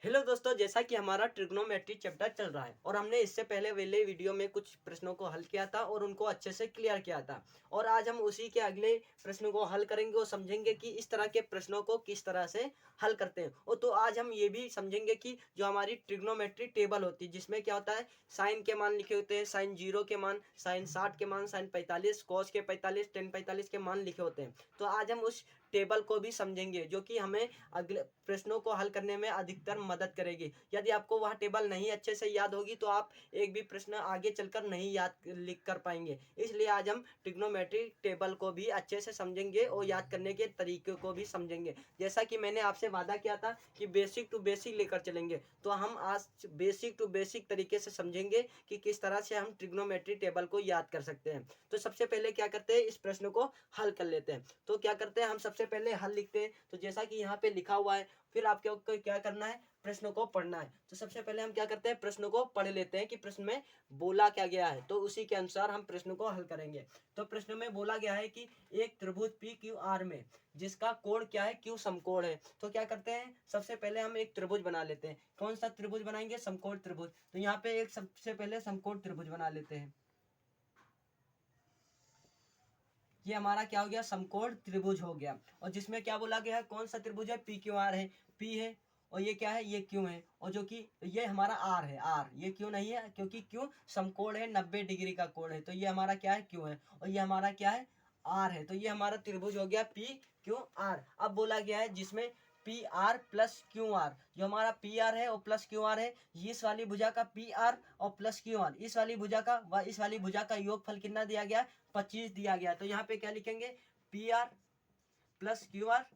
Hello दोस्तों, जैसा कि हमारा ट्रिग्नोमेट्री चैप्टर चल रहा है और हमने इससे पहले वाले वीडियो में कुछ प्रश्नों को हल किया था और उनको अच्छे से क्लियर किया था। और आज हम उसी के अगले प्रश्नों को हल करेंगे और समझेंगे कि इस तरह के प्रश्नों को किस तरह से हल करते हैं। और तो आज हम ये भी समझेंगे कि जो हमारी ट्रिग्नोमेट्री टेबल होती है, जिसमें क्या होता है, साइन के मान लिखे होते हैं, साइन 0 के मान, साइन 60 के मान, साइन 45, कॉस के 45, टेन 45 के मान लिखे होते हैं। तो आज हम उस टेबल को भी समझेंगे जो कि हमें अगले प्रश्नों को हल करने में अधिकतर मदद करेगी। यदि आपको वह टेबल नहीं अच्छे से याद होगी तो आप एक भी प्रश्न आगे चलकर नहीं याद लिख कर पाएंगे। इसलिए आज हम ट्रिग्नोमेट्री टेबल को भी अच्छे से समझेंगे और याद करने के तरीके को भी समझेंगे। जैसा कि मैंने आपसे वादा किया था कि बेसिक टू बेसिक लेकर चलेंगे, तो हम आज बेसिक टू बेसिक तरीके से समझेंगे कि किस तरह से हम ट्रिग्नोमेट्री टेबल को याद कर सकते हैं। तो सबसे पहले क्या करते हैं, इस प्रश्न को हल कर लेते हैं। तो क्या करते हैं, हम सबसे पहले हल लिखते हैं। तो जैसा कि यहाँ पे लिखा हुआ है, फिर आपको क्या करना है, प्रश्न को पढ़ना है। तो सबसे पहले हम क्या करते हैं, प्रश्न को पढ़ लेते हैं कि प्रश्न में बोला क्या गया है, तो उसी के अनुसार हम प्रश्न को हल करेंगे। तो प्रश्न में बोला गया है कि एक त्रिभुज पी क्यू आर में जिसका कोण क्या है, क्यू समकोण है। तो क्या करते हैं, सबसे पहले हम एक त्रिभुज बना लेते हैं। कौन सा त्रिभुज बनाएंगे, समकोण त्रिभुज। तो यहाँ पे एक सबसे पहले समकोण त्रिभुज बना लेते हैं। ये हमारा क्या हो गया, समकोण त्रिभुज हो गया। और जिसमें क्या बोला गया है, कौन सा त्रिभुज है, पी क्यू आर है, पी है। और ये क्या है, ये क्यू है। और जो कि ये हमारा आर है, आर। ये क्यों नहीं है, क्योंकि क्यू समकोण है, 90 डिग्री का कोण है। तो ये हमारा क्या है, क्यू है। और ये हमारा क्या है, आर है। तो ये हमारा त्रिभुज हो गया पी क्यू आर। अब बोला गया है जिसमें P R plus Q R, जो हमारा पी आर है और प्लस क्यू आर है, इस वाली भुजा का पी आर और प्लस क्यू आर, इस वाली भुजा का व इस वाली भुजा का योगफल कितना दिया गया, 25 दिया गया। तो यहाँ पे क्या लिखेंगे, P R plus Q R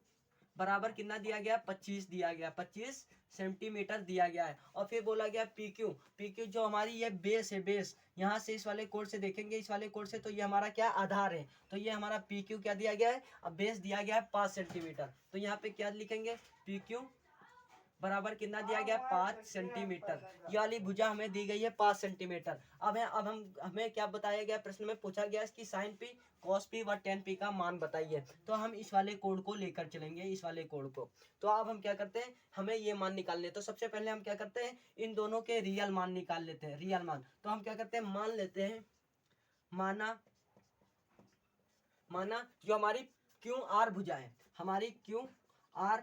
बराबर कितना दिया गया, 25 दिया गया, 25 सेंटीमीटर दिया गया है। और फिर बोला गया पी क्यू, पी क्यू जो हमारी ये बेस है, बेस यहाँ से इस वाले कोण से देखेंगे, इस वाले कोण से, तो ये हमारा क्या आधार है। तो ये हमारा पी क्यू क्या दिया गया है, अब बेस दिया गया है 5 सेंटीमीटर। तो यहाँ पे क्या लिखेंगे, पी क्यू बराबर कितना दिया गया, 5 सेंटीमीटर। ये वाली भुजा हमें दी गई है 5 सेंटीमीटर। अब हम हमें क्या बताया गया, प्रश्न में पूछा गया इसकी साइन पी, कॉस पी व टेन पी का मान बताइए। तो हम इस वाले कोड को लेकर चलेंगे, इस वाले कोड को। तो अब हम क्या करते हैं, हमें ये मान निकालने। तो सबसे पहले हम क्या करते हैं, इन दोनों के रियल मान निकाल लेते हैं, रियल मान। तो हम क्या करते हैं, मान लेते हैं, माना माना जो हमारी क्यू आर भुजा है, हमारी क्यू आर,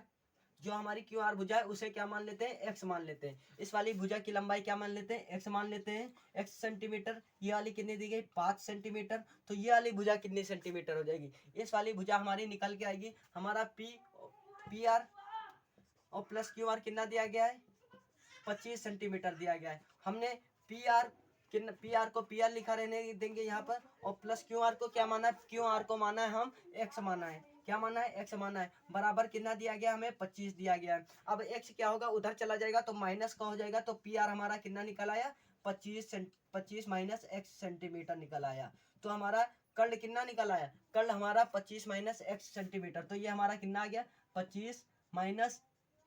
जो हमारी क्यू आर भुजा है उसे क्या मान लेते हैं, एक्स मान लेते हैं। इस वाली भुजा की लंबाई क्या मान लेते हैं, एक्स मान लेते हैं, एक्स सेंटीमीटर। ये वाली कितनी दी गई, 5 सेंटीमीटर। तो ये वाली भुजा कितनी सेंटीमीटर हो जाएगी, इस वाली भुजा हमारी निकल के आएगी, हमारा पी आर और प्लस क्यू आर कितना दिया गया है, 25 सेंटीमीटर दिया गया है। हमने पी आर को पी आर लिखा रहने देंगे यहाँ पर, और प्लस क्यू आर को क्या माना है, क्यू आर को माना है हम एक्स माना है। क्या माना है, एक्स माना है। बराबर कितना दिया गया, हमें 25 दिया गया है। अब एक्स क्या होगा, उधर चला जाएगा तो माइनस का हो जाएगा। तो पी आर हमारा कितना निकल आया, 25 माइनस एक्स सेंटीमीटर निकल आया। तो हमारा कर्ल कितना निकल आया, कर्ल हमारा 25 माइनस एक्स सेंटीमीटर। तो ये हमारा कितना आ गया, 25 माइनस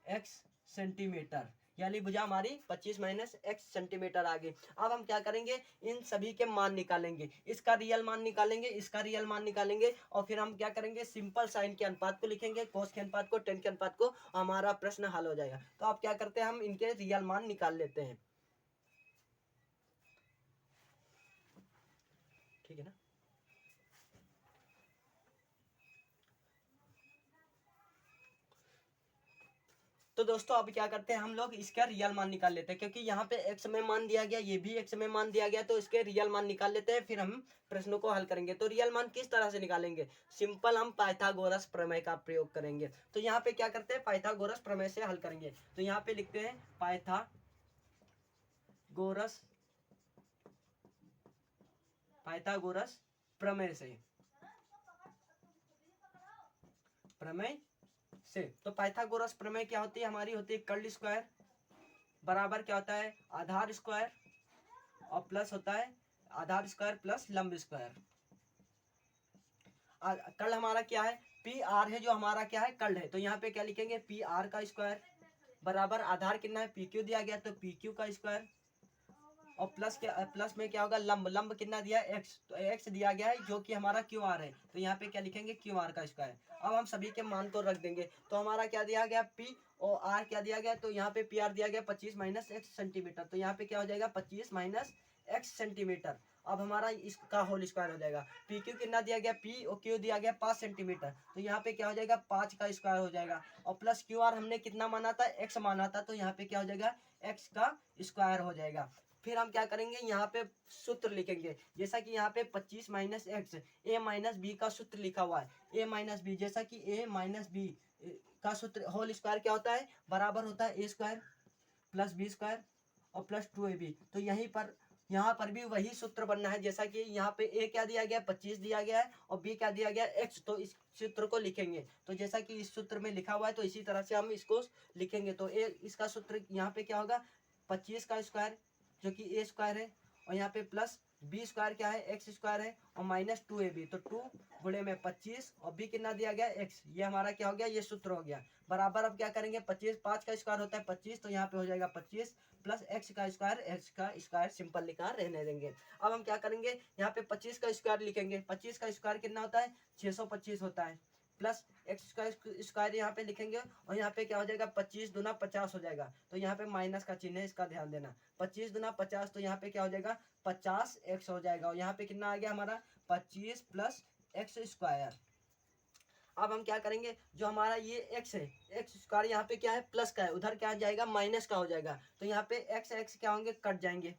एक्स सेंटीमीटर। यानी भुजा हमारी 25 माइनस एक्स सेंटीमीटर आ गई। अब हम क्या करेंगे, इन सभी के मान निकालेंगे, इसका रियल मान निकालेंगे, इसका रियल मान निकालेंगे। और फिर हम क्या करेंगे, सिंपल साइन के अनुपात को लिखेंगे, कोस के अनुपात को, टेन के अनुपात को, हमारा प्रश्न हल हो जाएगा। तो आप क्या करते हैं, हम इनके रियल मान निकाल लेते हैं। ठीक है ना। तो दोस्तों अब क्या करते हैं, हम लोग इसका रियल मान निकाल लेते हैं, क्योंकि यहाँ पे एक्स में मान दिया गया, ये भी एक्स में मान दिया गया। तो इसके रियल मान निकाल लेते हैं, फिर हम प्रश्नों को हल करेंगे। तो रियल मान किस तरह से निकालेंगे, सिंपल हम पाइथागोरस प्रमेय का प्रयोग करेंगे। तो यहाँ पे क्या करते हैं, पाइथागोरस प्रमेय से हल करेंगे। तो यहाँ पे लिखते हैं पाइथागोरस प्रमेय से, प्रमेय से। तो पाइथागोरस प्रमेय क्या होती है, हमारी होती है कर्ल स्क्वायर बराबर क्या होता है, आधार स्क्वायर, और प्लस होता है आधार स्क्वायर प्लस लंब स्क्वायर। कर्ल हमारा क्या है, पी आर है, जो हमारा क्या है, कर्ल है। तो यहाँ पे क्या लिखेंगे, पी आर का स्क्वायर बराबर आधार कितना है, पी क्यू दिया गया, तो पी क्यू का स्क्वायर और प्लस में क्या होगा, लंब कितना दिया है, एक्स, तो एक्स दिया गया है जो कि हमारा क्यू आर है, तो यहाँ पे क्या लिखेंगे, क्यू आर का स्क्वायर। अब हम सभी के मान को रख देंगे, तो हमारा क्या दिया गया, पी और आर क्या दिया गया, तो यहाँ पे पी आर दिया गया 25 माइनस एक्स सेंटीमीटर, तो यहाँ पे क्या हो जाएगा 25 माइनस एक्स सेंटीमीटर। अब हमारा इसका होल स्क्वायर हो जाएगा। पी क्यू कितना दिया गया, पी और क्यू दिया गया 5 सेंटीमीटर, तो यहाँ पे क्या हो जाएगा 5 का स्क्वायर हो जाएगा। और प्लस क्यू आर हमने कितना माना था, एक्स माना था, तो यहाँ पे क्या हो जाएगा, एक्स का स्क्वायर हो जाएगा। फिर हम क्या करेंगे, यहाँ पे सूत्र लिखेंगे, जैसा कि यहाँ पे 25 माइनस एक्स ए माइनस बी का सूत्र लिखा हुआ है, ए माइनस बी, जैसा कि ए माइनस बी का सूत्र होल स्क्वायर क्या होता है, बराबर होता है ए स्क्वायर प्लस बी स्क्वायर और प्लस 2ab। तो यहाँ पर भी वही सूत्र बनना है, जैसा कि यहाँ पे ए क्या दिया गया 25 दिया गया है और बी क्या दिया गया एक्स, तो इस सूत्र को लिखेंगे, तो जैसा कि इस सूत्र में लिखा हुआ है तो इसी तरह से हम इसको लिखेंगे। तो ए इसका सूत्र यहाँ पे क्या होगा, 25 का स्क्वायर जो कि ए स्क्वायर है, और यहाँ पे प्लस बी स्क्वायर क्या है, एक्स स्क्वायर है, और माइनस 2ab, तो 2 गुणे में 25 और बी कितना दिया गया एक्स, ये हमारा क्या हो गया, ये सूत्र हो गया बराबर। अब क्या करेंगे, 25 5 का स्क्वायर होता है 25, तो यहाँ पे हो जाएगा 25 प्लस एक्स का स्क्वायर सिंपल लिखा रहने देंगे। अब हम क्या करेंगे, यहाँ पे 25 का स्क्वायर लिखेंगे, 25 का स्क्वायर कितना होता है 625 होता है, प्लस एक्स का स्क्वायर यहाँ पे लिखेंगे, और यहाँ पे क्या हो जाएगा 25 दूना 50 हो जाएगा, तो यहाँ पे माइनस का चिन्ह है, इसका ध्यान देना। 25 दूना 50, तो यहाँ पे क्या हो जाएगा 50 एक्स हो जाएगा, और यहाँ पे कितना आ गया हमारा 25 प्लस एक्स स्क्वायर। अब हम क्या करेंगे, जो हमारा ये एक्स है, एक्स स्क्वायर यहाँ पे क्या है प्लस का है, उधर क्या आ जाएगा माइनस का हो जाएगा, तो यहाँ पे एक्स एक्स क्या होंगे, कट जाएंगे,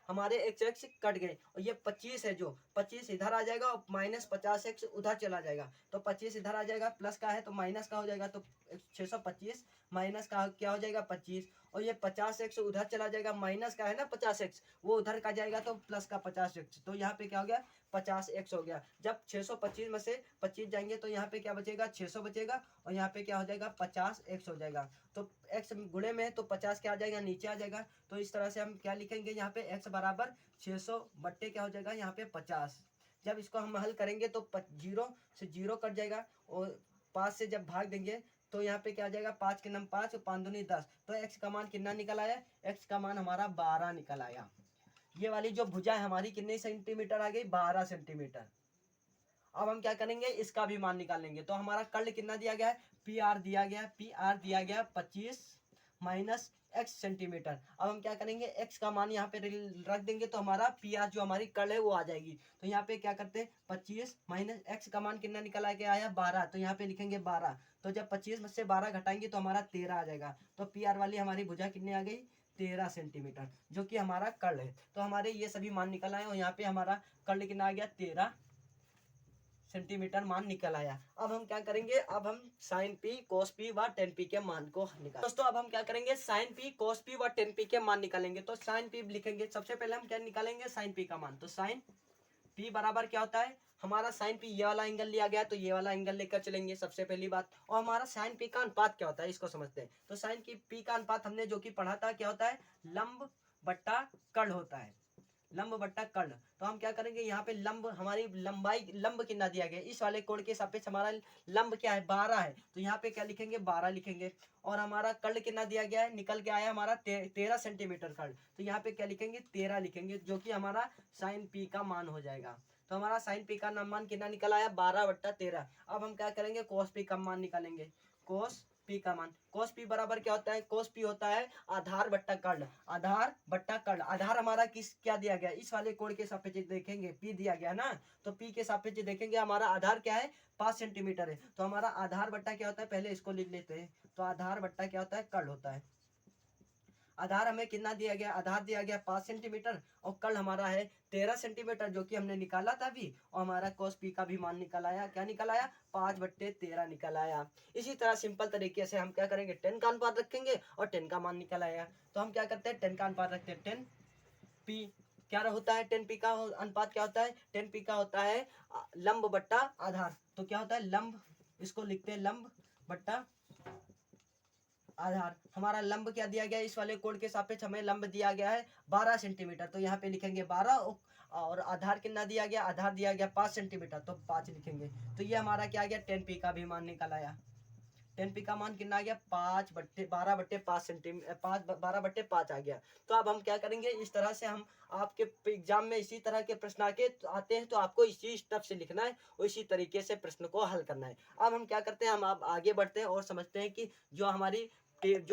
हमारे एक्स एक्स कट गए, और ये 25 है, जो 25 इधर आ जाएगा और माइनस 50 एक्स उधर चला जाएगा, तो 25 इधर आ जाएगा, प्लस का है तो माइनस का हो जाएगा, तो 625 माइनस का क्या हो जाएगा 25, और ये 50 एक्स उधर चला जाएगा, माइनस का है ना 50 एक्स, वो उधर का जाएगा तो प्लस का 50 एक्स, तो यहाँ पे क्या हो गया 50 एक्स हो गया। जब 625 में से 25 जाएंगे तो यहाँ पे क्या बचेगा 600 बचेगा, और यहाँ पे क्या हो जाएगा 50 एक्स हो जाएगा, तो एक्स गुणे में तो 50 क्या आ जाएगा नीचे आ जाएगा, तो इस तरह से हम क्या लिखेंगे, यहाँ पे एक्स बराबर 600 बट्टे क्या हो जाएगा यहाँ पे 50। जब इसको हम हल करेंगे तो 0 से 0 कट जाएगा, और 5 से जब भाग देंगे तो यहाँ पे क्या आ जाएगा 5 के नम 5 और 5 दूनी 10, तो एक्स का मान कितना निकल आया, एक्स का मान हमारा 12 निकल आया। ये वाली जो भुजा है हमारी कितने सेंटीमीटर आ गई, 12 सेंटीमीटर। अब हम क्या करेंगे, इसका भी मान निकालेंगे, तो हमारा कर्ल कितना दिया गया है, पी आर दिया गया, पी आर दिया गया 25 माइनस एक्स सेंटीमीटर। अब हम क्या करेंगे, एक्स का मान यहाँ पे रख देंगे, तो हमारा पी आर जो हमारी कर्ल है वो आ जाएगी, तो यहाँ पे क्या करते हैं 25 माइनस एक्स का मान कितना निकला के आया 12, तो यहाँ पे लिखेंगे 12, तो जब 25 में से 12 घटाएंगे तो हमारा 13 आ जाएगा, तो पी आर वाली हमारी भुजा कितनी आ गई 13 सेंटीमीटर, जो कि हमारा कर्ल है। तो हमारे ये सभी मान निकल आए, और यहाँ पे हमारा कर्ल कितना आ गया 13 सेंटीमीटर मान निकल आया। अब हम क्या करेंगे, अब हम साइन पी कोस पी व टेन पी के मान को निकाल। दोस्तों अब हम क्या करेंगे, साइन पी कोस पी व टेन पी के मान निकालेंगे। तो साइन पी लिखेंगे, सबसे पहले हम क्या निकालेंगे साइन पी का मान, तो साइन पी बराबर क्या होता है, हमारा साइन पी ये वाला एंगल लिया गया, तो ये वाला एंगल लेकर चलेंगे सबसे पहली बात। और हमारा साइन पी का अनुपात क्या होता है इसको समझते हैं। तो साइन की पी का अनुपात हमने जो कि पढ़ा था क्या होता है, लंब बट्टा कर्ण होता है, लंब बट्टा कर्ण। तो हम क्या करेंगे, यहाँ पे लंब हमारी लंबाई, लंब कितना दिया गया इस वाले कोण के सापेक्ष हमारा लंब क्या है 12 है, तो यहाँ पे क्या लिखेंगे 12 लिखेंगे। और हमारा कर्ण कितना दिया गया है, निकल के आया हमारा 13 सेंटीमीटर कर्ण, तो यहाँ पे क्या लिखेंगे 13 लिखेंगे, जो कि हमारा साइन पी का मान हो जाएगा। तो हमारा साइन पी का मान कितना निकल आया 12/13। अब हम क्या करेंगे, कोस पी का मान निकालेंगे, कोस पी का मान, कोस पी बराबर क्या होता है, कोस पी होता है आधार बट्टा कर्ण, आधार बट्टा कर्ण। आधार हमारा किस क्या दिया गया, इस वाले कोण के सापेक्ष देखेंगे पी दिया गया ना, तो पी के सापेक्ष देखेंगे हमारा आधार क्या है 5 सेंटीमीटर है, तो हमारा आधार बट्टा क्या होता है, पहले इसको लिख लेते हैं। तो आधार बट्टा क्या होता है, कर्ण होता है। आधार हमें कितना दिया गया, आधार दिया गया 5 सेंटीमीटर, और कर्ण हमारा है 13 सेंटीमीटर, जो कि हमने निकाला था अभी। और हमारा कोस पी का भी मान निकल आया, क्या निकल आया 5/13 निकल आया। इसी तरह सिंपल तरीके से हम क्या करेंगे, 10 का अनुपात रखेंगे और 10 का मान निकल आया। तो हम क्या करते हैं 10 का अनुपात रखते हैं, 10 पी क्या होता है, 10 पी का अनुपात क्या होता है, 10 पी का होता है लंब बट्टा आधार। तो क्या होता है लंब, इसको लिखते हैं लंब बट्टा आधार। हमारा लंब क्या दिया गया है, इस वाले कोण के सापेक्ष हमें लंब दिया गया है 12 सेंटीमीटर, तो यहाँ पे लिखेंगे 12, और आधार कितना दिया गया, आधार दिया गया 5 सेंटीमीटर, तो 5 लिखेंगे। तो ये हमारा क्या आ गया 10 पी का भी मान निकल आया, 10p का मान कितना आ गया 12/5 आ गया। तो अब हम क्या करेंगे, इस तरह से हम आपके एग्जाम में इसी तरह के प्रश्न आते हैं, तो आपको इसी स्टेप से लिखना है और इसी तरीके से प्रश्न को हल करना है। अब हम क्या करते हैं, हम अब आगे बढ़ते हैं और समझते हैं कि जो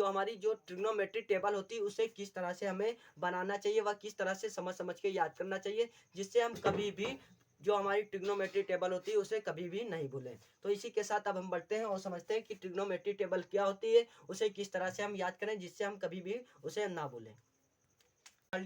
हमारी जो ट्रिग्नोमेट्री टेबल होती है उसे किस तरह से हमें बनाना चाहिए व किस तरह से समझ समझ के याद करना चाहिए, जिससे हम कभी भी जो हमारी ट्रिग्नोमेट्री टेबल होती है उसे कभी भी नहीं भूलें। तो इसी के साथ अब हम बढ़ते हैं और समझते हैं कि ट्रिग्नोमेट्री टेबल क्या होती है, उसे किस तरह से हम याद करें जिससे हम कभी भी उसे ना भूलें।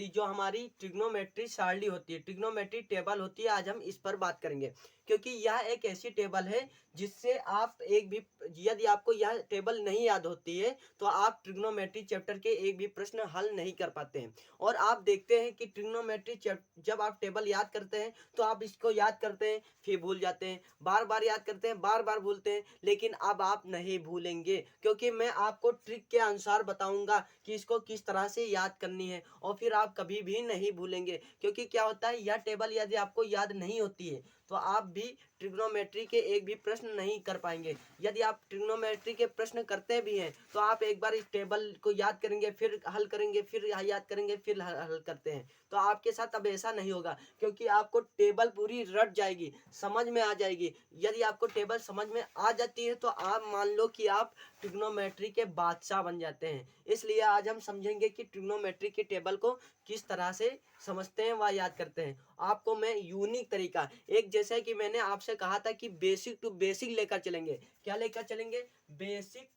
जो हमारी ट्रिग्नोमेट्री सारणी होती है, ट्रिग्नोमेट्री टेबल होती है, आज हम इस पर बात करेंगे, क्योंकि यह एक ऐसी टेबल है जिससे आप एक भी, यदि आपको यह टेबल नहीं याद होती है तो आप ट्रिग्नोमेट्री चैप्टर के एक भी प्रश्न हल नहीं कर पाते हैं। और आप देखते हैं कि ट्रिग्नोमेट्री जब आप टेबल याद करते हैं तो आप इसको याद करते हैं फिर भूल जाते हैं, बार बार याद करते हैं बार बार भूलते हैं, लेकिन अब आप नहीं भूलेंगे, क्योंकि मैं आपको ट्रिक के अनुसार बताऊंगा कि इसको किस तरह से याद करनी है, और फिर आप कभी भी नहीं भूलेंगे। क्योंकि क्या होता है, यह टेबल यदि आपको याद नहीं होती है तो आप भी ट्रिग्नोमेट्री के एक भी प्रश्न नहीं कर पाएंगे। यदि आप ट्रिग्नोमेट्री के प्रश्न करते भी हैं तो आप एक बार इस टेबल को याद करेंगे फिर हल करेंगे फिर याद करेंगे फिर हल करते हैं, तो आपके साथ अब ऐसा नहीं होगा, क्योंकि आपको टेबल पूरी रट जाएगी, समझ में आ जाएगी। यदि आपको टेबल समझ में आ जाती है तो आप मान लो कि आप ट्रिग्नोमेट्री के बादशाह बन जाते हैं। इसलिए आज हम समझेंगे कि ट्रिग्नोमेट्री की टेबल को किस तरह से समझते हैं व याद करते हैं। आपको मैं यूनिक तरीका, एक जैसे कि मैंने आपसे कहा था कि बेसिक टू बेसिक लेकर चलेंगे, क्या लेकर चलेंगे, बेसिक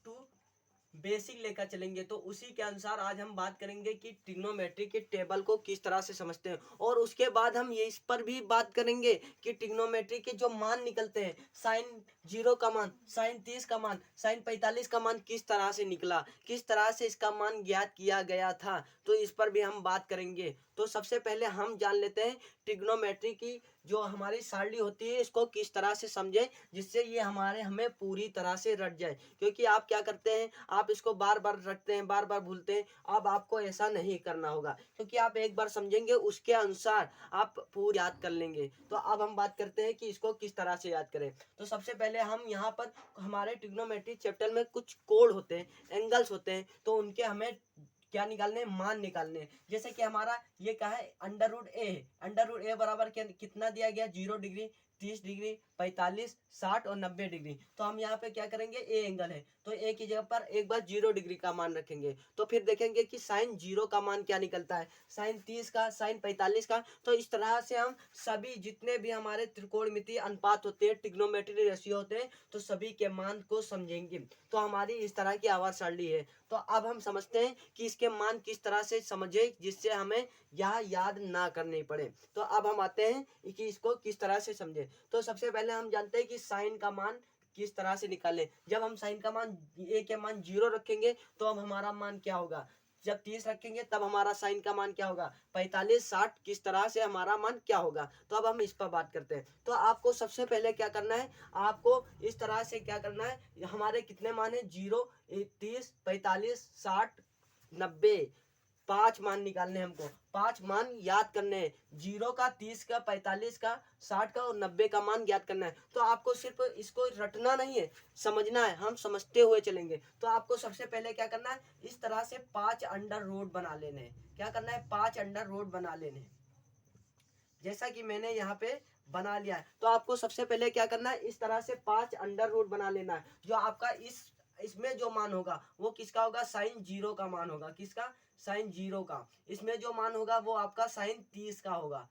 टू बेसिक लेकर चलेंगे, तो उसी के अनुसार आज हम बात करेंगे कि ट्रिग्नोमेट्री के टेबल को किस तरह से समझते हैं। और उसके बाद हम ये इस पर भी बात करेंगे कि ट्रिग्नोमेट्री के जो मान निकलते हैं, साइन 0 का मान, साइन 30 का मान, साइन 45 का मान किस तरह से निकला, किस तरह से इसका मान ज्ञात किया गया था, तो इस पर भी हम बात करेंगे। तो सबसे पहले हम जान लेते हैं ट्रिग्नोमेट्री की जो हमारी सारणी होती है इसको किस तरह से समझें जिससे ये हमें पूरी तरह से रट जाए। क्योंकि आप क्या करते हैं, आप इसको बार बार रटते हैं बार बार भूलते हैं। अब आपको ऐसा नहीं करना होगा, क्योंकि आप एक बार समझेंगे उसके अनुसार आप पूरी याद कर लेंगे। तो अब हम बात करते हैं कि इसको किस तरह से याद करें। तो सबसे पहले हम यहाँ पर हमारे ट्रिग्नोमेट्री चैप्टर में कुछ कोण होते हैं, एंगल्स होते हैं, तो उनके हमें क्या निकालने, मान निकालने। जैसे कि हमारा ये क्या है, अंडर रूट ए है, अंडर रूट ए बराबर क्या कितना दिया गया, 0 डिग्री, 30 डिग्री, 45, 60 और 90 डिग्री। तो हम यहाँ पे क्या करेंगे, ए एंगल है तो ए की जगह पर एक बार 0 डिग्री का मान रखेंगे। तो फिर देखेंगे कि साइन 0 का मान क्या निकलता है, साइन 30 का, साइन 45 का। तो इस तरह से हम सभी जितने भी हमारे त्रिकोणमितीय अनुपात होते हैं, ट्रिग्नोमेट्री रेशियो होते हैं, तो सभी के मान को समझेंगे। तो हमारी इस तरह की आवाज सारणी है। तो अब हम समझते हैं कि इसके मान किस तरह से समझे जिससे हमें यह याद ना करनी पड़े। तो अब हम आते हैं कि इसको किस तरह से समझे। तो सबसे पहले हम जानते हैं कि साइन का मान किस तरह से निकालें। जब हम साइन का मान ए के मान 0 रखेंगे तो अब हमारा मान क्या होगा, जब 30 रखेंगे तब हमारा साइन का मान क्या होगा, 45, 60, किस तरह से हमारा मान क्या होगा। तो अब हम इस पर बात करते हैं। तो आपको सबसे पहले क्या करना है, आपको इस तरह से क्या करना है, हमारे कितने मान है, 0, 30, 45, 60, 90, 5 मान निकालने हमको, 5 मान याद करने हैं। 0 का, 30 का, 45 का, 60 का और 90 का मान याद करना है। तो आपको सिर्फ इसको रटना नहीं है, समझना है, हम समझते हुए चलेंगे। तो आपको सबसे पहले क्या करना है, इस तरह से 5 अंडर रूट बना लेने हैं। क्या करना है, 5 अंडर रूट बना लेने हैं, जैसा कि मैंने यहाँ पे बना लिया है। तो आपको सबसे पहले क्या करना है, इस तरह से 5 अंडर रूट बना लेना है। जो आपका इसमें जो मान होगा वो किसका होगा, साइन 0 का मान होगा, किसका, साइन 0 का। इसमें जो मान होगा वो आपका साइन 30 का होगा,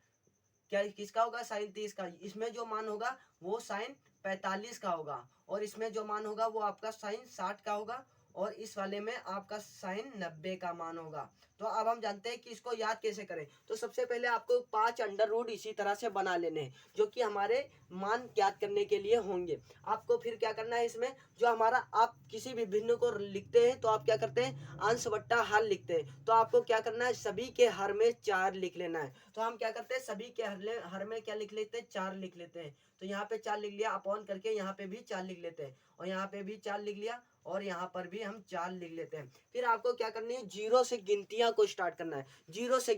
क्या किसका होगा, साइन 30 का। इसमें जो मान होगा वो साइन 45 का होगा, और इसमें जो मान होगा वो आपका साइन 60 का होगा, और इस वाले में आपका साइन 90 का मान होगा। तो अब हम जानते हैं कि इसको याद कैसे करें। तो सबसे पहले आपको 5 अंडर रूट इसी तरह से बना लेने हैं जो कि हमारे मान याद करने के लिए होंगे। आपको फिर क्या करना है, इसमें जो हमारा, आप किसी भी भिन्न को लिखते हैं तो आप क्या करते हैं, अंश बट्टा हर लिखते हैं। तो आपको क्या करना है, सभी के हर में 4 लिख लेना है। तो हम क्या करते हैं, सभी के हर में क्या लिख लेते हैं, 4 लिख लेते हैं। तो यहाँ पे 4 लिख लिया, अपॉन करके यहाँ पे भी 4 लिख लेते हैं, और यहाँ पे भी 4 लिख लिया, और यहाँ पर भी हम 4 लिख लेते हैं। फिर आपको क्या करनी है, जीरो से गिनतियां को स्टार्ट करना है। जीरो से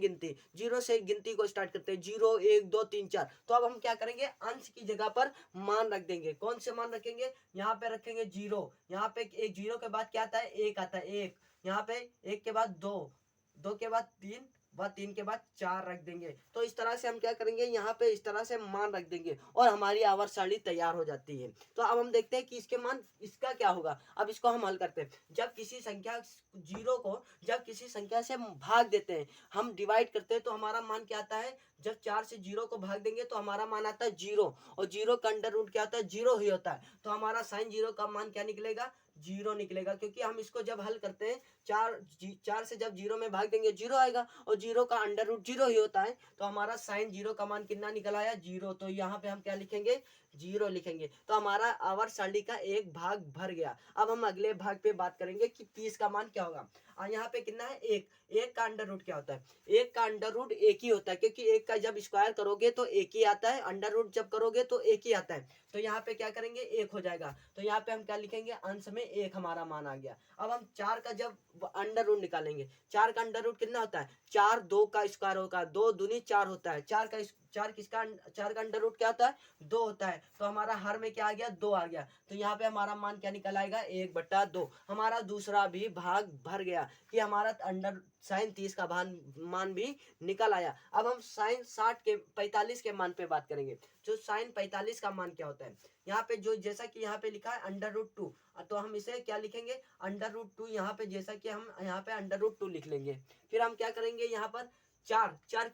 गिनती को स्टार्ट करते हैं, 0 1 2 3 4। तो अब हम क्या करेंगे, अंश की जगह पर मान रख देंगे। कौन से मान रखेंगे, यहाँ पे रखेंगे 0, यहाँ पे एक 0 के बाद क्या आता है, 1 आता है, 1 यहाँ पे, 1 के बाद 2, 2 के बाद 3, व 3 के बाद 4 रख देंगे। तो इस तरह से हम क्या करेंगे, यहाँ पे इस तरह से मान रख देंगे, और हमारी आवर्त सारणी तैयार हो जाती है। तो अब हम देखते हैं कि इसके मान, इसका क्या होगा। अब इसको हम हल करते हैं। जब किसी संख्या जीरो को जब किसी संख्या से भाग देते हैं, हम डिवाइड करते हैं, तो हमारा मान क्या आता है, जब 4 से 0 को भाग देंगे तो हमारा मान आता है 0, और 0 का अंडर रूट क्या होता है, 0 ही होता है। तो हमारा साइन 0 का मान क्या निकलेगा, 0 निकलेगा, क्योंकि हम इसको जब हल करते हैं, 4 से जब 0 में भाग देंगे 0 आएगा, और 0 का अंडर रूट 0 ही होता है। तो हमारा साइन 0 का मान कितना निकल आया, 0। तो यहाँ पे हम क्या लिखेंगे, 0 लिखेंगे। तो हमारा आवर्त सारणी का एक भाग भर गया। अब हम अगले भाग पे बात करेंगे कि 30 का मान क्या होगा। यहाँ पे कितना है, 1। 1 का अंडर रूट क्या होता है, 1 का अंडर रूट 1 ही होता है, क्योंकि 1 का जब स्क्वायर करोगे तो 1 ही आता है, अंडर रूट जब करोगे तो 1 ही आता है। तो यहाँ पे क्या करेंगे, 1 हो जाएगा। तो यहाँ पे हम क्या लिखेंगे, अंश में 1 हमारा मान आ गया। अब हम 4 का जब अंडर रूट निकालेंगे, 4 का अंडर रूट कितना होता है, 4 2 का स्क्वायर होगा, 2 दूनी 4 होता है। 4 का अंडर रूट क्या होता है, 2 होता है। तो हमारा हर में क्या आ गया, 2 आ गया। तो यहाँ पे हमारा मान क्या निकल आएगा, 1/2। हमारा दूसरा भी भाग भर गया, कि हमारा अंडर साइन 30 का मान भी निकल आया। अब हम साइन 45 के मान पे बात करेंगे। जो साइन 45 का मान क्या होता है, यहाँ पे जो जैसा कि यहाँ पे लिखा है अंडर रूट 2, तो हम इसे क्या लिखेंगे, अंडर रूट 2। यहाँ पे जैसा कि हम यहाँ पे अंडर रूट 2 लिख लेंगे। फिर हम क्या करेंगे, यहाँ पर 4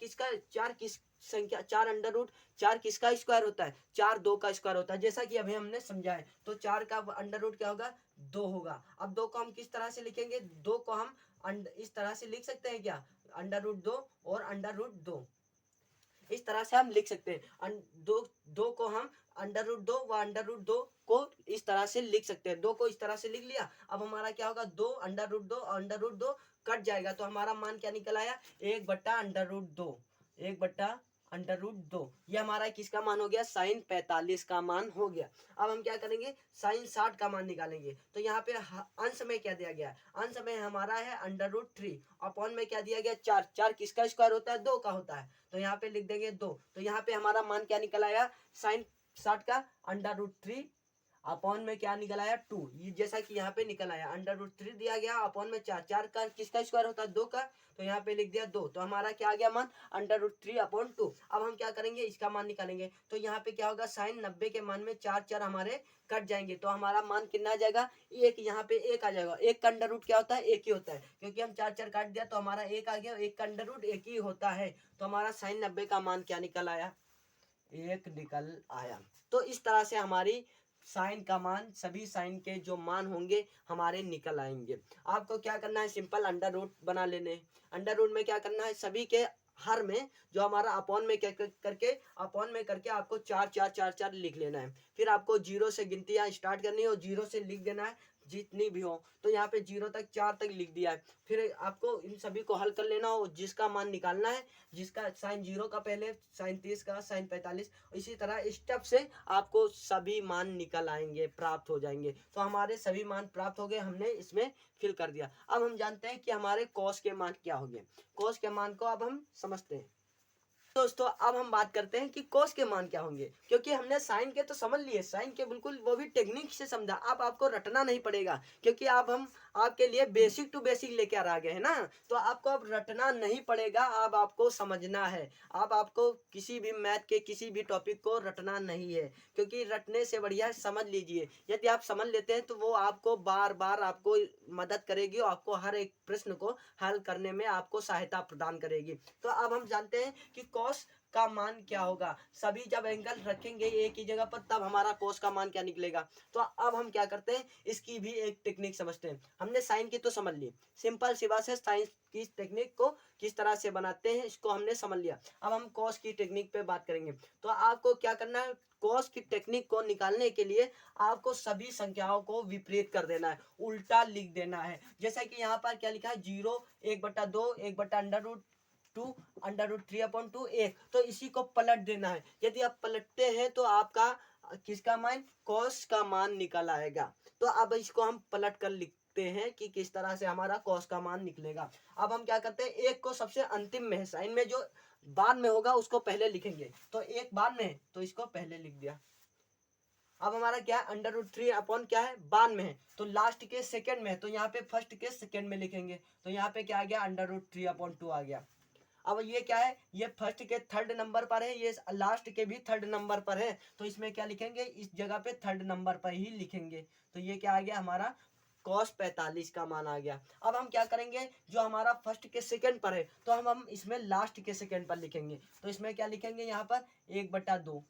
किस संख्या, 4 अंडर रूट 4 किसका स्क्वायर होता है, 4 2 का स्क्वायर होता है, जैसा कि अभी हमने समझा है। तो 4 का अंडर रूट क्या होगा, 2 होगा। अब 2 को हम किस तरह से लिखेंगे, 2 को हम इस तरह से लिख सकते हैं क्या, अंडर रूट 2 और अंडर रूट 2, इस तरह से हम लिख सकते हैं। दो को हम अंडर रूट 2 व अंडर रूट 2 को इस तरह से लिख सकते हैं। 2 को इस तरह से लिख लिया। अब हमारा क्या होगा, 2 अंडर रूट 2 और अंडर रूट 2 कट जाएगा, तो हमारा मान क्या निकल आया, 1/√2, 1/√2। ये हमारा किसका मान हो गया, साइन 45 का मान हो गया। अब हम क्या करेंगे, साइन 60 का मान निकालेंगे। तो यहाँ पे अंश में क्या दिया गया है, अंश में हमारा है √3, अपॉन में क्या दिया गया, 4। 4 किसका स्क्वायर होता है, 2 का होता है। तो यहाँ पे लिख देंगे 2। तो यहाँ पे हमारा मान क्या निकल आया, साइन 60 का √3 अपॉन में क्या निकल आया, 2। ये जैसा कि यहाँ पे निकल आया, √3 दिया गया, अपॉन में 4। 4 का किसका स्क्वायर होता है, 2 का। तो यहाँ पे लिख दिया 2। तो हमारा क्या आ गया मान, √3/2। अब हम क्या करेंगे, इसका मान निकालेंगे। तो यहाँ पे क्या होगा, साइन 90 के मान में 4 4 हमारे कट जाएंगे, तो हमारा मान कितना आ जाएगा, 1। यहाँ पे 1 आ जाएगा। 1 का अंडर रूट क्या होता है, 1 ही होता है, क्योंकि हम 4 4 काट दिया, तो हमारा 1 आ गया। 1 का अंडर रूट 1 ही होता है। तो हमारा साइन 90 का मान क्या निकल आया, 1 निकल आया। तो इस तरह से हमारी साइन का मान, सभी साइन के जो मान होंगे हमारे निकल आएंगे। आपको क्या करना है, सिंपल अंडर रूट बना लेने। अंडर रूट में क्या करना है, सभी के हर में जो हमारा अपॉन में करके आपको 4 4 4 4 लिख लेना है। फिर आपको 0 से गिनतियां स्टार्ट करनी है और 0 से लिख देना है जितनी भी हो। तो यहाँ पे 0 तक 4 तक लिख दिया है। फिर आपको इन सभी को हल कर लेना हो, जिसका मान निकालना है, जिसका साइन 0 का पहले, साइन 30 का, साइन 45, इसी तरह स्टेप से आपको सभी मान निकल आएंगे, प्राप्त हो जाएंगे। तो हमारे सभी मान प्राप्त हो गए, हमने इसमें फिल कर दिया। अब हम जानते हैं कि हमारे कॉस के मान क्या हो गए। कॉस के मान को अब हम समझते हैं। दोस्तों अब हम बात करते हैं कि कॉस के मान क्या होंगे, क्योंकि हमने साइन के तो समझ लिए, साइन के बिल्कुल वो भी टेक्निक से समझा। अब आपको रटना नहीं पड़ेगा, क्योंकि अब हम आपके लिए बेसिक टू बेसिक लेकर आ गए हैं ना। तो आपको अब रटना नहीं पड़ेगा, अब आपको समझना है। अब आपको किसी भी मैथ के किसी भी टॉपिक को रटना नहीं है, क्योंकि रटने से बढ़िया है समझ लीजिए। यदि आप समझ लेते हैं तो वो आपको बार बार आपको मदद करेगी और आपको हर एक प्रश्न को हल करने में आपको सहायता प्रदान करेगी। तो अब हम जानते हैं कि कॉस का मान क्या होगा। सभी जब एंगल रखेंगे एक ही जगह पर, तब हमारा कॉस का मान क्या निकलेगा। तो अब हम क्या करते हैं, इसकी भी एक टेक्निक समझते हैं। हमने साइन की तो समझ ली, सिंपल सी बात है, साइन की टेक्निक को किस तरह से बनाते हैं इसको हमने समझ लिया। अब हम कॉस की टेक्निक पे बात करेंगे। तो आपको क्या करना है, कॉस की टेक्निक को निकालने के लिए आपको सभी संख्याओं को विपरीत कर देना है, उल्टा लिख देना है। जैसा कि यहाँ पर क्या लिखा है, 0 1/2 1/√3 2 √3/2 1, तो इसी को पलट देना है। यदि आप पलटते हैं तो आपका किसका मान, कॉस का मान निकल आएगा। तो अब इसको हम पलट कर लिखते हैं कि किस तरह से हमारा कॉस का मान निकलेगा। अब हम क्या करते हैं, एक को सबसे अंतिम में है, साइन में जो बाद में होगा उसको पहले लिखेंगे। तो एक बाद में है तो इसको पहले लिख दिया। अब हमारा क्या है, √3 क्या है, 92 है, तो लास्ट के सेकंड में है, तो यहाँ पे फर्स्ट के सेकंड में लिखेंगे। तो यहाँ पे क्या आ गया, √3/2 आ गया। अब ये क्या है, ये फर्स्ट के थर्ड नंबर पर है, ये लास्ट के भी थर्ड नंबर पर है, तो इसमें क्या लिखेंगे, इस जगह पे थर्ड नंबर पर ही लिखेंगे। तो ये क्या आ गया, हमारा cos 45 का मान आ गया। अब हम क्या करेंगे, जो हमारा फर्स्ट के सेकंड पर है तो हम इसमें लास्ट के सेकंड पर लिखेंगे। तो इसमें क्या लिखेंगे, यहाँ पर 1/2,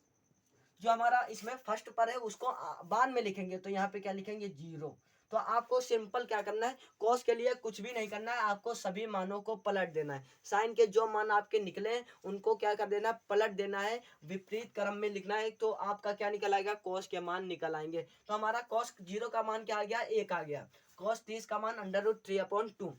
जो हमारा इसमें फर्स्ट पर है उसको बाद में लिखेंगे। तो यहाँ पे क्या लिखेंगे, 0। तो आपको सिंपल क्या करना है, कॉस के लिए कुछ भी नहीं करना है, आपको सभी मानों को पलट देना है। साइन के जो मान आपके निकले उनको क्या कर देना है, पलट देना है, विपरीत क्रम में लिखना है। तो आपका क्या निकल आएगा, कॉस के मान निकल आएंगे। तो हमारा कॉस 0 का मान क्या आ गया, 1 आ गया। कॉस 30 का मान √3/2,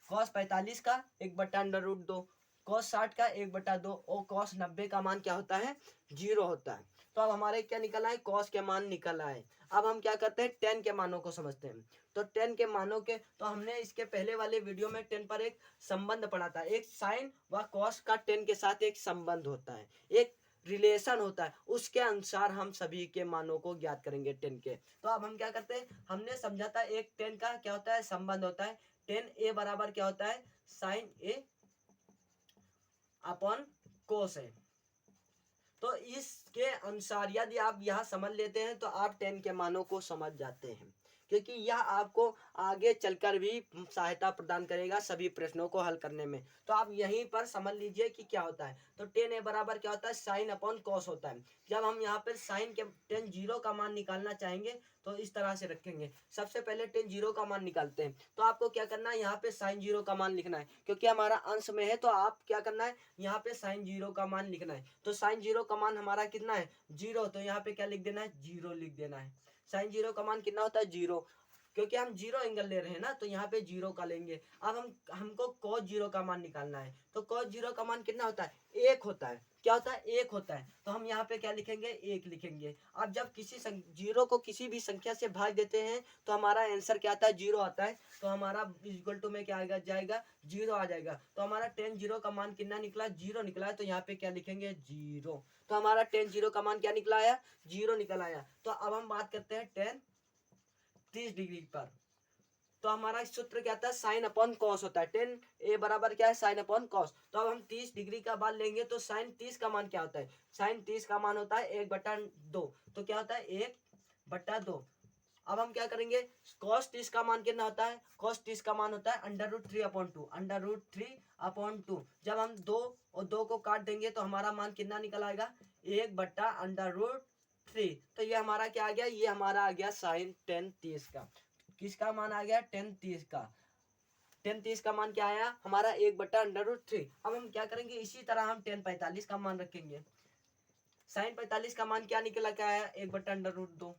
कॉस 45 का 1/√2, कॉस 60 का 1/2 और कॉस 90 का मान क्या होता है, 0 होता है। तो अब हमारे क्या निकल आए, कॉस के मान निकल आए। अब हम क्या करते हैं, टेन के मानों को समझते हैं। तो टेन के मानों के, तो हमने इसके पहले वाले वीडियो में टेन पर एक संबंध पढ़ा था, एक साइन व कॉस का टेन के साथ एक संबंध होता है, एक रिलेशन होता है, उसके अनुसार हम सभी के मानों को ज्ञात करेंगे टेन के। तो अब हम क्या करते हैं, हमने समझा था एक टेन का क्या होता है, संबंध होता है। टेन ए बराबर क्या होता है, साइन ए अपॉन कोस है। तो इसके अनुसार यदि आप यह समझ लेते हैं तो आप टेन के मानों को समझ जाते हैं, क्योंकि यह आपको आगे चलकर भी सहायता प्रदान करेगा सभी प्रश्नों को हल करने में। तो आप यहीं पर समझ लीजिए कि क्या होता है। तो टेन ए बराबर क्या होता है, साइन अपॉन कॉस होता है। जब हम यहाँ पे साइन के टेन 0 का मान निकालना चाहेंगे तो इस तरह से रखेंगे। सबसे पहले टेन 0 का मान निकालते हैं, तो आपको क्या करना है, यहाँ पे साइन 0 का मान लिखना है, क्योंकि हमारा अंश में है। तो आप क्या करना है, यहाँ पे साइन 0 का मान लिखना है। तो साइन 0 का मान हमारा कितना है, 0, तो यहाँ पे क्या लिख देना है, 0 लिख देना है। साइन 0 का मान कितना होता है, 0, क्योंकि हम 0 एंगल ले रहे हैं ना, तो यहाँ पे 0 का लेंगे। अब हमको cos 0 का मान निकालना है। तो cos 0 का मान कितना होता है, 1 होता है। क्या होता है, 1 होता है। तो हम यहाँ पे क्या लिखेंगे, 1 लिखेंगे। अब जब किसी 0 को किसी भी संख्या से भाग देते हैं तो हमारा आंसर क्या आता है, 0 आता है। तो हमारा इक्वल टू में क्या आएगा, जाएगा 0 आ जाएगा। तो हमारा टेन 0 का मान कितना निकला, 0 निकला है। तो यहाँ पे क्या लिखेंगे, 0। तो हमारा टेन 0 का मान क्या निकला आया, 0 निकल आया। तो अब हम बात करते हैं टेन 30 डिग्री पर। तो हमारा सूत्र क्या था, साइन अपॉन कॉस होता है। टेन ए बराबर क्या है, साइन अपॉन कॉस। तो अब हम 30 डिग्री का मान लेंगे तो साइन 30 का मान क्या होता है, साइन 30 का मान होता है 1/2। तो क्या होता है, 1/2। अब हम क्या करेंगे, cos 30 का मान कितना होता है, cos 30 का मान होता है √3/2, √3/2। जब हम 2 और 2 को काट देंगे तो हमारा मान कितना निकल आएगा, 1/√3। तो ये हमारा क्या आ गया, ये हमारा आ गया साइन 10 30 का। किसका मान आ गया, 10 30 का। 10 30 का मान क्या आया हमारा, 1/√3। अब हम क्या करेंगे, इसी तरह हम 10 45 का मान रखेंगे। साइन 45 का मान क्या निकला, क्या आया, 1/√2।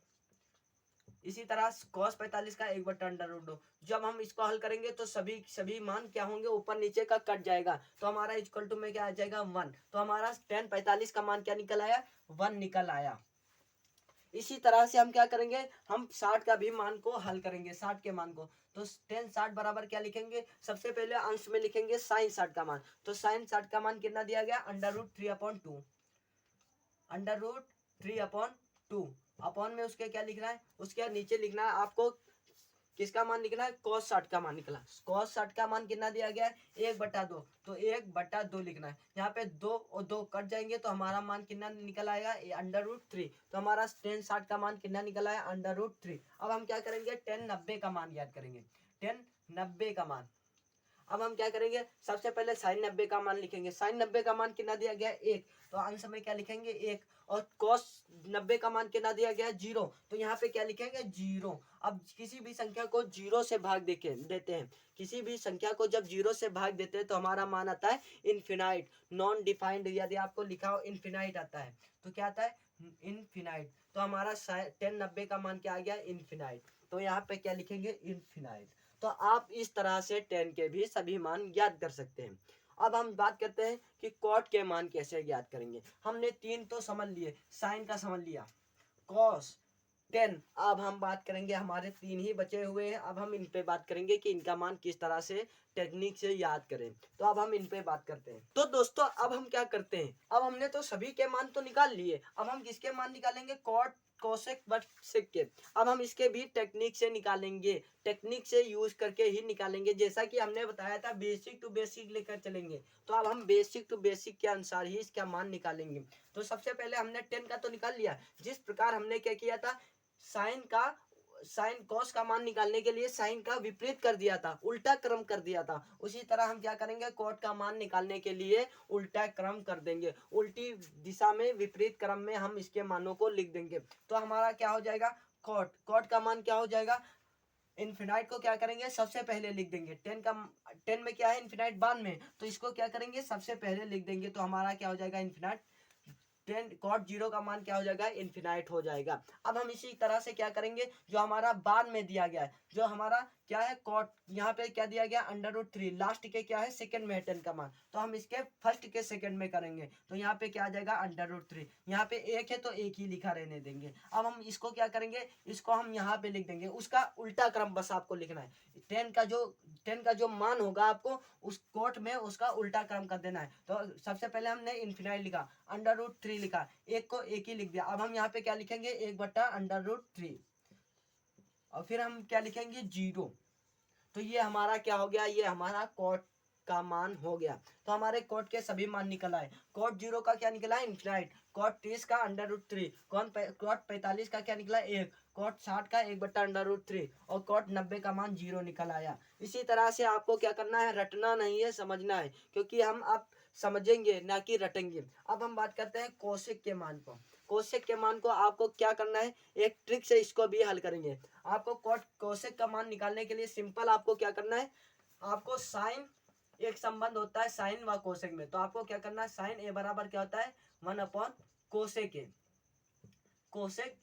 इसी तरह cos 45 का 1/√2। जब हम इसको हल करेंगे तो सभी मान क्या होंगे, ऊपर नीचे का कट जाएगा। तो हमारा इक्वल टू में क्या आ जाएगा, 1। तो हमारा 10 45 का मान क्या निकल आया, 1 निकल आया। इसी तरह से हम क्या करेंगे, हम 60 का भी मान को हल करेंगे, 60 के मान को। तो 10 60 बराबर क्या लिखेंगे, सबसे पहले अंश में लिखेंगे साइन 60 का मान। तो साइन 60 का मान कितना दिया गया, √3/2, √3/2। अपॉन में उसके क्या लिखना है, उसके नीचे लिखना है आपको किसका मान निकला है, cos 60 का मान निकला। cos 60 का मान कितना दिया गया है, 1/2। तो 1/2 लिखना है। यहाँ पे 2 और 2 कट जाएंगे तो हमारा मान कितना निकल आएगा, √3। तो हमारा 10 60 का मान कितना निकल आया, √3। अब हम क्या करेंगे, 10 90 का मान याद करेंगे, 10 90 का मान। अब हम क्या करेंगे, सबसे पहले साइन 90 का मान लिखेंगे। साइन 90 का मान कितना दिया गया है, 1। तो अंश में क्या लिखेंगे, 1। और cos 90 का मान कितना दिया गया है, 0। तो यहाँ पे क्या लिखेंगे, 0। अब किसी भी संख्या को 0 से भाग देते हैं, किसी भी संख्या को जब 0 से भाग देते हैं तो हमारा मान आता है इनफिनाइट, नॉन डिफाइंड। यदि आपको लिखा हो इनफिनाइट आता है तो क्या आता है, इनफिनाइट। तो हमारा 10 90 का मान क्या आ गया, इनफिनाइट। तो यहाँ पे क्या लिखेंगे, इनफिनाइट। तो आप इस तरह से 10 के भी सभी मान ज्ञात कर सकते हैं। अब हम बात करते हैं कि कॉट के मान कैसे ज्ञात करेंगे। हमने 3 तो समझ लिए, साइन का समझ लिया, कॉस, टेन। अब हम बात करेंगे, हमारे 3 ही बचे हुए हैं, अब हम इन पे बात करेंगे कि इनका मान किस तरह से टेक्निक से याद करें। तो अब हम इन पे बात करते हैं। तो दोस्तों अब हम क्या करते हैं, अब हमने तो सभी के मान तो निकाल लिए, अब हम किसके मान निकालेंगे, कॉट, कोसेक, बट सेक के। अब हम इसके भी टेक्निक से निकालेंगे, टेक्निक से यूज करके ही निकालेंगे, जैसा कि हमने बताया था बेसिक टू बेसिक लेकर चलेंगे। तो अब हम बेसिक टू बेसिक के अनुसार ही इसका मान निकालेंगे। तो सबसे पहले हमने 10 का तो निकाल लिया, जिस प्रकार हमने क्या किया था, साइन कॉस का मान निकालने के लिए साइन का विपरीत कर दिया था, उल्टा क्रम कर दिया था। उसी तरह हम क्या करेंगे, कॉट का मान निकालने के लिए उल्टा क्रम कर देंगे, उल्टी दिशा में विपरीत क्रम में हम इसके मानों को लिख देंगे। तो हमारा क्या हो जाएगा, कॉट का मान क्या हो जाएगा, इन्फिनाइट को क्या करेंगे, सबसे पहले लिख देंगे। 10 में क्या है, इन्फिनाइट 92 में, तो इसको क्या करेंगे, सबसे पहले लिख देंगे। तो हमारा क्या हो जाएगा, इन्फिनाइट 10 कॉट 0 का मान क्या हो जाएगा, इन्फिनाइट हो जाएगा। अब हम इसी तरह से क्या करेंगे, जो हमारा बाद में दिया गया है, जो हमारा क्या है, कॉट, यहाँ पे क्या दिया गया, √3, लास्ट के क्या है, सेकंड में है 10 का मान, तो हम इसके फर्स्ट के सेकंड में करेंगे। तो यहाँ पे क्या आ जाएगा, √3, यहाँ पे एक है तो एक ही लिखा रहने देंगे। अब हम इसको क्या करेंगे, इसको हम यहाँ पे लिख देंगे, उसका उल्टा क्रम बस आपको लिखना है। 10 का जो मान होगा आपको उस कोट में उसका उल्टा क्रम कर देना है। तो सबसे पहले हमने इन्फिनाइट लिखा, √3 लिखा, एक को एक ही लिख दिया। अब हम यहाँ पे क्या लिखेंगे, 1/√3, और फिर हम क्या लिखेंगे, 0। तो ये हमारा क्या हो गया, ये हमारा कॉट का मान हो गया। तो हमारे कॉट के सभी मान निकल आए। कॉट 0 का क्या निकला, इन्फिनाइट। कॉट 30 का √3। कॉट 45 का क्या निकला, 1। कॉट 60 का 1/√3, और कॉट 90 का मान 0 निकल आया। इसी तरह से आपको क्या करना है, रटना नहीं है, समझना है, क्योंकि हम अब समझेंगे ना कि रटेंगे। अब हम बात करते हैं कोसेक के मान को। कोसेक के मान को आपको क्या करना है, एक ट्रिक से इसको भी हल करेंगे। आपको कोसेक का मान निकालने के लिए सिंपल आपको क्या करना है, आपको साइन, एक संबंध होता है साइन व कोसेक में, तो आपको क्या करना है, साइन ए बराबर क्या होता है, 1/कोसेक ए, कोसेक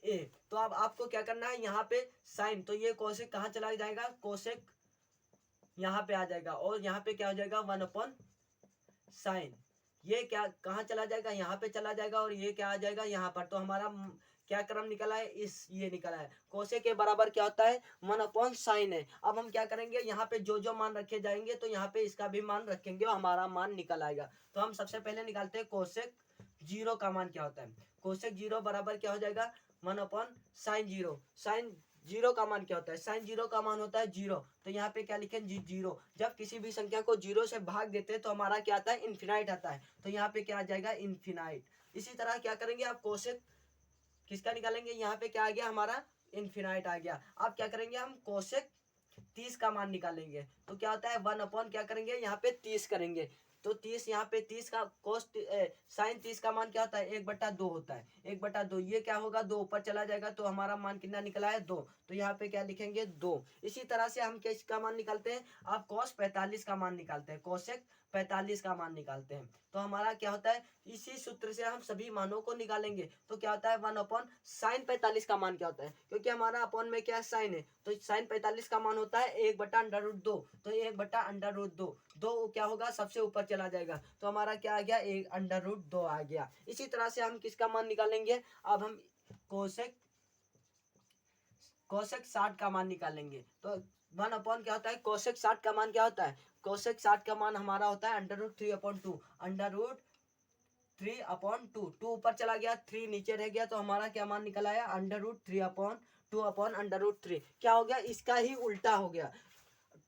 ए। तो अब आपको क्या करना है, यहाँ पे साइन, तो ये कोसेक कहाँ चला जाएगा, कोसेक यहाँ पे आ जाएगा, और यहाँ पे क्या हो जाएगा, 1/साइन। ये क्या कहाँ चला जाएगा, यहाँ पे चला जाएगा, और ये क्या आ जाएगा, यहाँ पर। तो हमारा क्या क्रम निकला है, इस ये निकला है। कोसेक के बराबर क्या होता है, 1/साइन है। अब हम क्या करेंगे, यहाँ पे जो जो मान रखे जाएंगे तो यहाँ पे इसका भी मान रखेंगे और हमारा मान निकल आएगा। तो हम सबसे पहले निकालते हैं कोसेक 0 का मान क्या होता है। कोसेक 0 बराबर क्या हो जाएगा, 1/साइन 0। साइन 0 का मान क्या होता है, साइन 0 का मान होता है 0। तो यहाँ पे क्या लिखें, 0। जब किसी भी संख्या को 0 से भाग देते हैं तो हमारा क्या आता है, इन्फिनाइट आता है। तो यहाँ पे क्या आ जाएगा, इन्फिनाइट। इसी तरह क्या करेंगे, आप कोसेक किसका निकालेंगे, यहाँ पे क्या आ गया, हमारा इन्फिनाइट आ गया। अब क्या करेंगे, हम कोसेक 30 का मान निकालेंगे। तो क्या होता है, 1 क्या करेंगे, यहाँ पे 30 करेंगे। तो 30, यहाँ पे 30 का साइन 30 का मान क्या होता है, 1/2 होता है। 1/2, ये क्या होगा, 2 ऊपर चला जाएगा, तो हमारा मान कितना निकला है, 2। तो यहाँ पे क्या लिखेंगे, 2। इसी तरह से हम किसका मान निकालते हैं, आप कॉस 45 का मान निकालते हैं, कोसेक 45 का मान निकालते हैं। तो हमारा क्या होता है, इसी सूत्र से हम सभी मानों को निकालेंगे। तो क्या होता है, 1/साइन 45 का मान क्या होता है, क्योंकि हमारा अपॉन में क्या साइन है, तो साइन 45 का मान होता है 1/√2। तो 1/√2, 2 क्या होगा, सबसे ऊपर चला जाएगा, तो हमारा क्या आ गया, 1/√2 आ गया। इसी तरह से हम किसका मान निकालेंगे, अब हम कोसेक 60 का मान निकालेंगे। तो 1 क्या होता है, कोसेक 60 का मान क्या होता है, कोसेक 60 का मान हमारा होता है √3/2, √3/2। 2 ऊपर चला गया, 3 नीचे रह गया, तो हमारा क्या मान निकल आया, √3/2/√3। क्या हो गया, इसका ही उल्टा हो गया,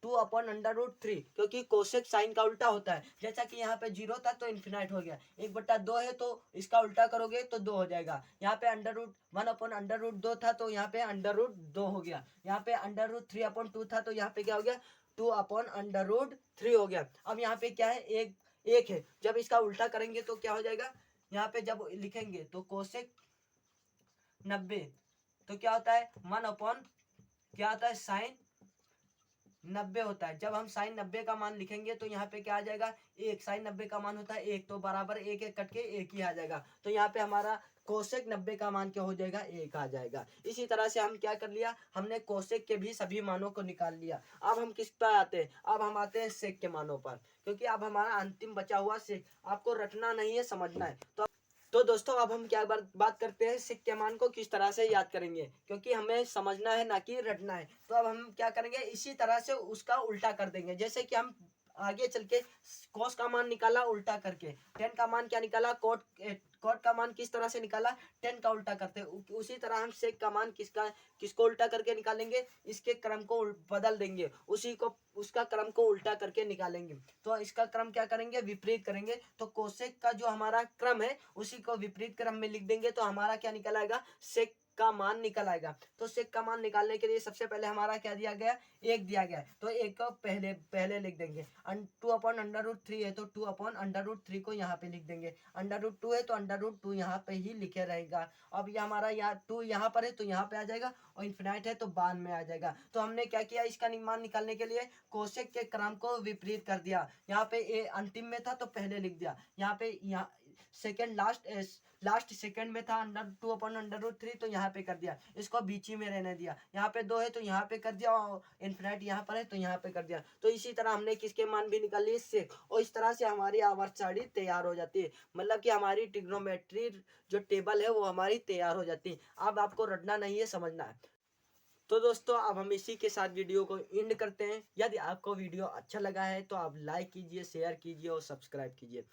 2/√3, क्योंकि कोसेक साइन का उल्टा होता है। जैसा कि यहाँ पे 0 था तो इन्फिनाइट हो गया, 1/2 है तो इसका उल्टा करोगे तो 2 हो जाएगा। यहाँ पे 1/√2 था तो यहाँ पे √2 हो गया। यहाँ पे √3/2 था तो यहाँ पे क्या हो गया, 2/√3 हो गया। अब यहाँ पे क्या है, एक है, जब इसका उल्टा करेंगे तो क्या हो जाएगा, यहाँ पे जब लिखेंगे तो कोसेक 90, तो क्या होता है, 1 क्या होता है, साइन 90 होता है। जब हम साइन 90 का मान लिखेंगे तो यहाँ पे क्या आ जाएगा, 1। साइन 90 का मान होता है 1, तो बराबर 1 1 कट के 1 ही आ जाएगा। तो यहाँ पे हमारा कोसेक 90 का मान क्या हो जाएगा, 1 आ जाएगा। इसी तरह से हम क्या कर लिया, हमने कोसेक के भी सभी मानों को निकाल लिया। अब हम किस पर आते हैं, अब हम आते हैं सेक के मानों पर, क्योंकि अब हमारा अंतिम बचा हुआ सेक। आपको रटना नहीं है, समझना है। तो दोस्तों अब हम क्या बात करते हैं, सेक के मान को किस तरह से याद करेंगे, क्योंकि हमें समझना है ना कि रटना है। तो अब हम क्या करेंगे, इसी तरह से उसका उल्टा कर देंगे। जैसे कि हम आगे चल के कॉस का मान निकाला उल्टा करके, टेन का मान क्या निकाला, कॉट का मान किस तरह से निकाला, टेन का उल्टा करते हैं। उसी तरह हम सेक का मान किसको उल्टा करके निकालेंगे, इसके क्रम को बदल देंगे, उसी को उसका क्रम को उल्टा करके निकालेंगे। तो इसका क्रम क्या करेंगे, विपरीत करेंगे। तो कोसेक का जो हमारा क्रम है उसी को विपरीत क्रम में लिख देंगे, तो हमारा क्या निकल आएगा, सेक का मान निकल आएगा। तो सेक का मान निकालने के लिए सबसे पहले हमारा क्या दिया गया, 1 दिया गया है, तो 1 को पहले लिख देंगे। 2/√3 है तो 2/√3 को यहाँ पे लिख देंगे। √2 है तो √2 यहाँ पे ही लिखे रहेगा। अब ये हमारा यहाँ 2 यहाँ पर है तो यहाँ पे आ जाएगा, और इन्फिनाइट है तो बाद में आ जाएगा। तो हमने क्या किया, इसका मान निकालने के लिए कोसेक के क्रम को विपरीत कर दिया। यहाँ पे ए अंतिम में था तो पहले लिख दिया, यहाँ पे सेकंड लास्ट सेकंड में था 2/√3 तो यहाँ पे कर दिया, इसको बीच ही में रहने दिया। यहाँ पे 2 है तो यहाँ पे कर दिया, और इन्फिनाइट यहाँ पर है तो यहाँ पे कर दिया। तो इसी तरह हमने किसके मान भी निकाल लिए, सेक। और इस तरह से हमारी आवर्त सारणी तैयार हो जाती है, मतलब कि हमारी ट्रिग्नोमेट्री जो टेबल है वो हमारी तैयार हो जाती है। अब आपको रटना नहीं है, समझना है। तो दोस्तों अब हम इसी के साथ वीडियो को एंड करते हैं। यदि आपको वीडियो अच्छा लगा है तो आप लाइक कीजिए, शेयर कीजिए और सब्सक्राइब कीजिए।